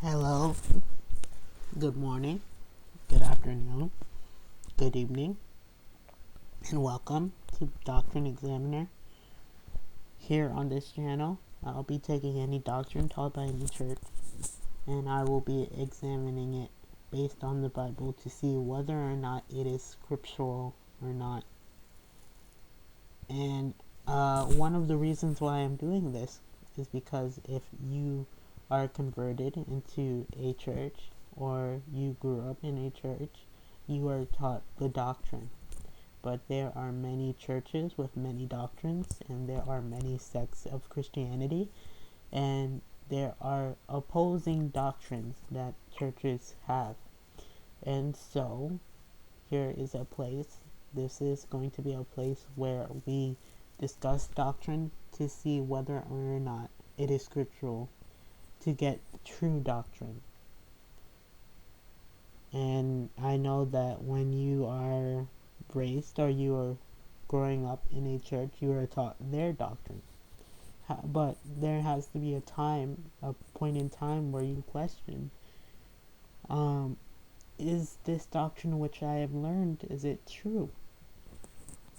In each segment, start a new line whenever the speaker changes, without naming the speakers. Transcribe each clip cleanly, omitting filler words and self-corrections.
Hello, good morning, good afternoon, good evening, and welcome to Doctrine Examiner. Here on this channel, I'll be taking any doctrine taught by any church, and I will be examining it based on the Bible to see whether or not it is scriptural or not. And one of the reasons why I'm doing this is because if you are converted into a church or you grew up in a church, you are taught the doctrine. But there are many churches with many doctrines, and there are many sects of Christianity, and there are opposing doctrines that churches have. And so, here is a place, this is going to be a place where we discuss doctrine to see whether or not it is scriptural, to get true doctrine. And I know that when you are raised or you are growing up in a church, you are taught their doctrine. But there has to be a point in time where you question, is this doctrine which I have learned, is it true?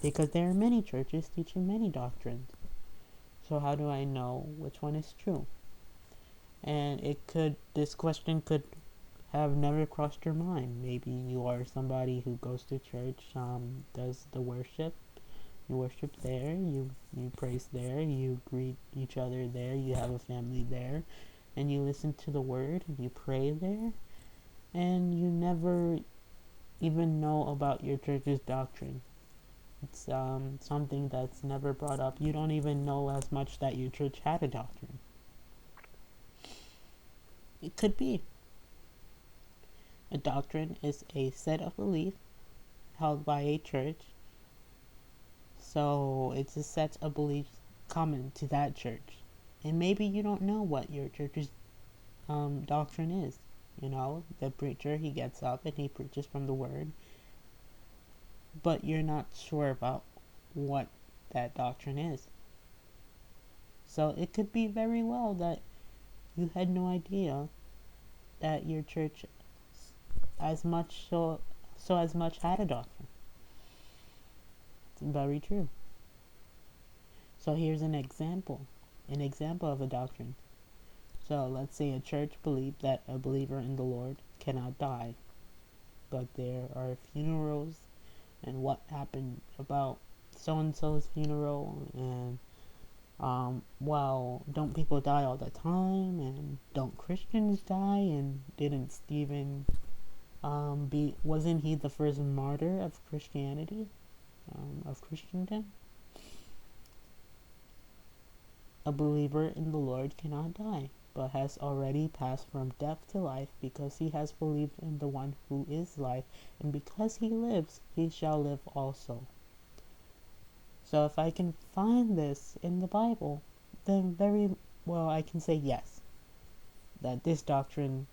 Because there are many churches teaching many doctrines. So how do I know which one is true? And this question could have never crossed your mind. Maybe you are somebody who goes to church, does the worship. You worship there, you praise there, you greet each other there, you have a family there, and you listen to the word, and you pray there, and you never even know about your church's doctrine. It's something that's never brought up. You don't even know as much that your church had a doctrine. It could be. A doctrine is a set of beliefs held by a church. So it's a set of beliefs common to that church. And maybe you don't know what your church's doctrine is. You know, the preacher, he gets up and he preaches from the word. But you're not sure about what that doctrine is. So it could be very well that you had no idea that your church as much had a doctrine. It's very true. So here's an example of a doctrine. So let's say a church believed that a believer in the Lord cannot die, but there are funerals, and what happened about so-and-so's funeral, and well, don't people die all the time, and don't Christians die, and didn't Stephen wasn't he the first martyr of Christianity, of Christendom? A believer in the Lord cannot die, but has already passed from death to life, because he has believed in the one who is life, and because he lives, he shall live also. So if I can find this in the Bible, then very well I can say yes, that this doctrine,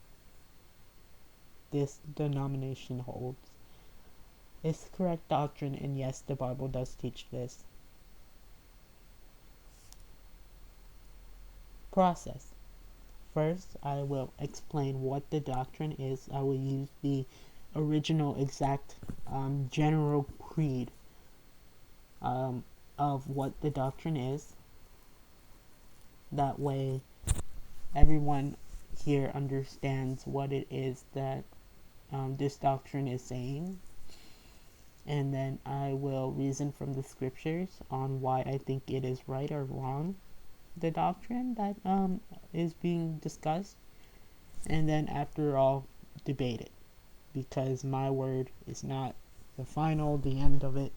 this denomination holds. It's correct doctrine, and yes, the Bible does teach this. Process. First, I will explain what the doctrine is. I will use the original exact general creed of what the doctrine is. That way, everyone here understands what it is that this doctrine is saying. And then I will reason from the scriptures on why I think it is right or wrong, the doctrine that is being discussed. And then after all, debate it, because my word is not the final, the end of it.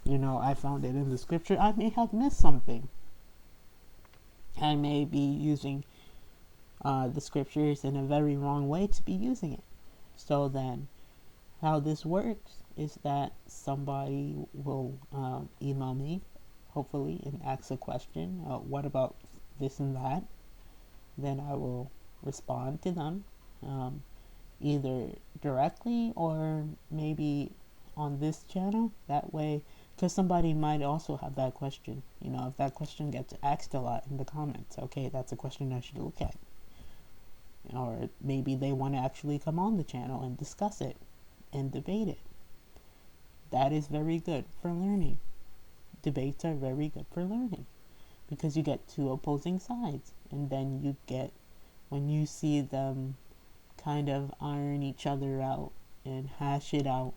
You know, I found it in the scripture. I may have missed something. I may be using the scriptures in a very wrong way to be using it. So then, how this works is that somebody will email me, hopefully, and ask a question. What about this and that? Then I will respond to them, either directly or maybe on this channel. That way, because somebody might also have that question. You know, if that question gets asked a lot in the comments, okay, that's a question I should look at. Or maybe they want to actually come on the channel and discuss it and debate it. That is very good for learning. Debates are very good for learning because you get two opposing sides, and then you get, when you see them kind of iron each other out and hash it out,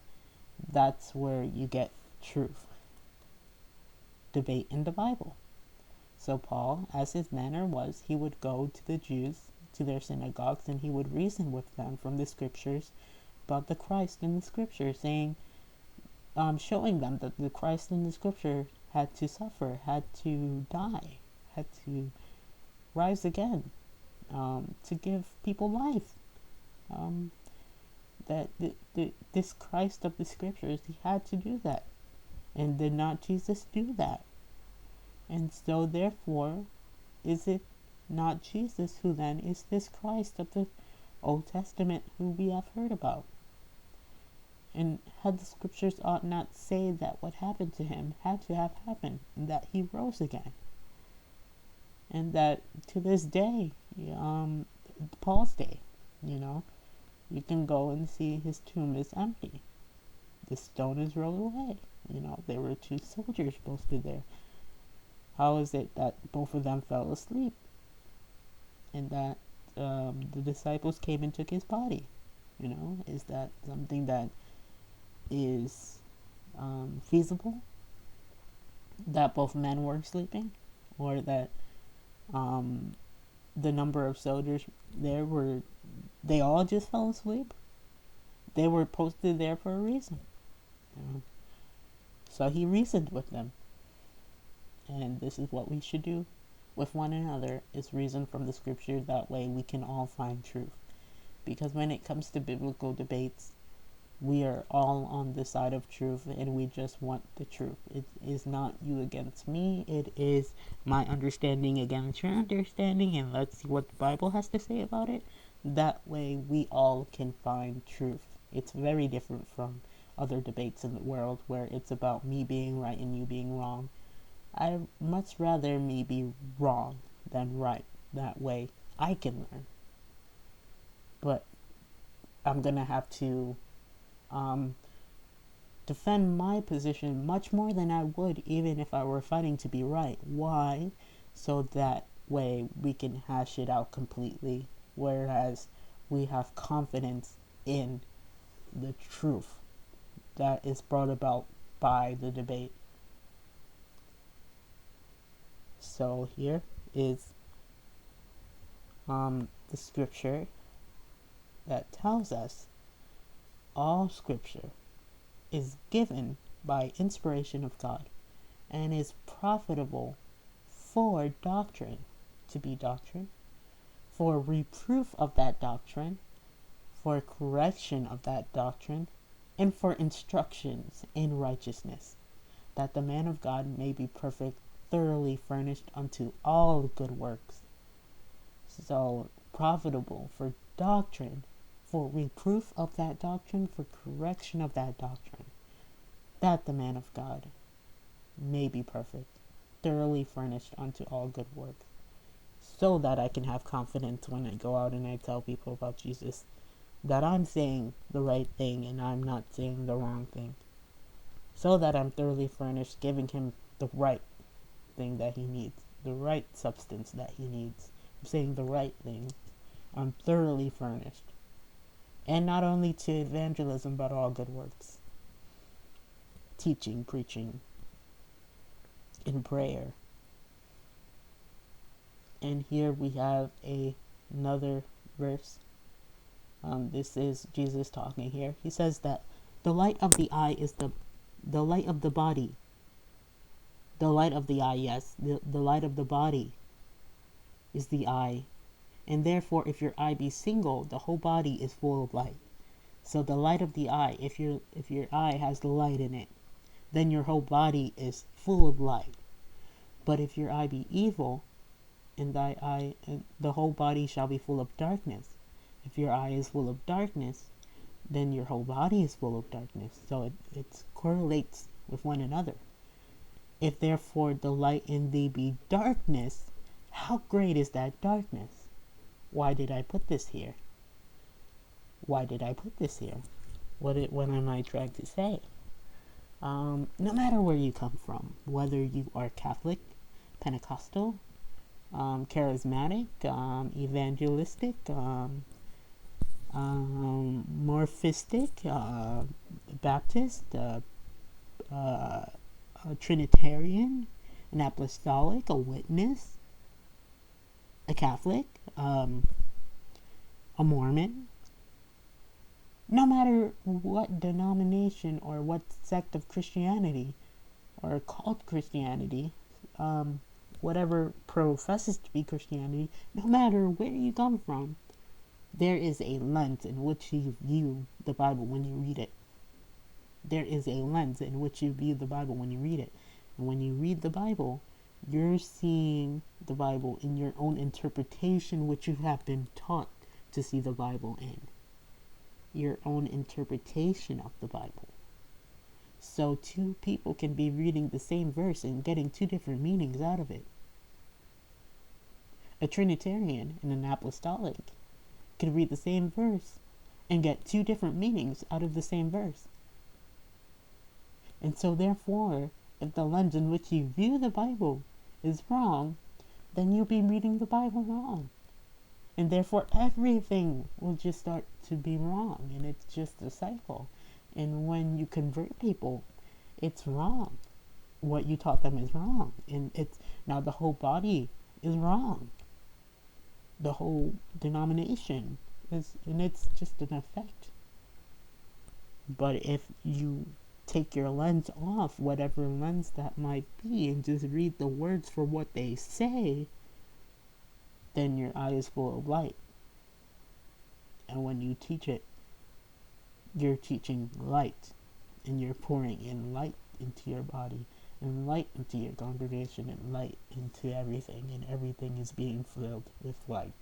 that's where you get truth. Debate in the Bible. So Paul, as his manner was, he would go to the Jews, to their synagogues, and he would reason with them from the scriptures about the Christ in the scripture, saying, showing them that the Christ in the scripture had to suffer, had to die, had to rise again, to give people life. That this Christ of the scriptures, he had to do that. And did not Jesus do that? And so therefore, is it not Jesus who then is this Christ of the Old Testament who we have heard about? And had the scriptures ought not say that what happened to him had to have happened, and that he rose again? And that to this day, Paul's day, you can go and see his tomb is empty. The stone is rolled away. There were two soldiers posted there. How is it that both of them fell asleep? And that the disciples came and took his body? Is that something that is feasible? That both men were sleeping? Or that the number of soldiers there they all just fell asleep? They were posted there for a reason. So he reasoned with them. And this is what we should do with one another, is reason from the scripture. That way we can all find truth. Because when it comes to biblical debates, we are all on the side of truth, and we just want the truth. It is not you against me. It is my understanding against your understanding, and let's see what the Bible has to say about it. That way we all can find truth. It's very different from other debates in the world where it's about me being right and you being wrong. I much rather me be wrong than right. That way I can learn. But I'm gonna have to defend my position much more than I would even if I were fighting to be right. Why? So that way we can hash it out completely, whereas we have confidence in the truth that is brought about by the debate. So here is the scripture that tells us all scripture is given by inspiration of God and is profitable for doctrine, to be doctrine, for reproof of that doctrine, for correction of that doctrine, and for instructions in righteousness, that the man of God may be perfect, thoroughly furnished unto all good works. So, profitable for doctrine, for reproof of that doctrine, for correction of that doctrine, that the man of God may be perfect, thoroughly furnished unto all good works, so that I can have confidence when I go out and I tell people about Jesus, that I'm saying the right thing and I'm not saying the wrong thing, so that I'm thoroughly furnished, giving him the right thing that he needs, the right substance that he needs. I'm saying the right thing. I'm thoroughly furnished. And not only to evangelism, but all good works. Teaching, preaching, and prayer. And here we have another verse. This is Jesus talking here. He says that the light of the eye is the light of the body. The light of the eye, yes. The light of the body is the eye. And therefore, if your eye be single, the whole body is full of light. So the light of the eye, if your eye has the light in it, then your whole body is full of light. But if your eye be evil, and thy eye, and the whole body shall be full of darkness. If your eye is full of darkness, then your whole body is full of darkness. So it correlates with one another. If therefore the light in thee be darkness, how great is that darkness? Why did I put this here? Why did I put this here? What am I trying to say? No matter where you come from, whether you are Catholic, Pentecostal, charismatic, evangelistic, morphistic, Baptist, a Trinitarian, an apostolic, a witness, a Catholic, a Mormon. No matter what denomination or what sect of Christianity or cult Christianity, whatever professes to be Christianity, no matter where you come from, there is a lens in which you view the Bible when you read it. There is a lens in which you view the Bible when you read it. And when you read the Bible, you're seeing the Bible in your own interpretation, which you have been taught to see the Bible in. Your own interpretation of the Bible. So two people can be reading the same verse and getting two different meanings out of it. A Trinitarian and an apostolic could read the same verse and get two different meanings out of the same verse. And so therefore, if the lens in which you view the Bible is wrong, then you'll be reading the Bible wrong. And therefore everything will just start to be wrong, and it's just a cycle. And when you convert people, it's wrong. What you taught them is wrong. And it's now the whole body is wrong. The whole denomination is, and it's just an effect. But if you take your lens off, whatever lens that might be, and just read the words for what they say, then your eye is full of light. And when you teach it, you're teaching light, and you're pouring in light into your body, and light into your congregation, and light into everything, and everything is being filled with light.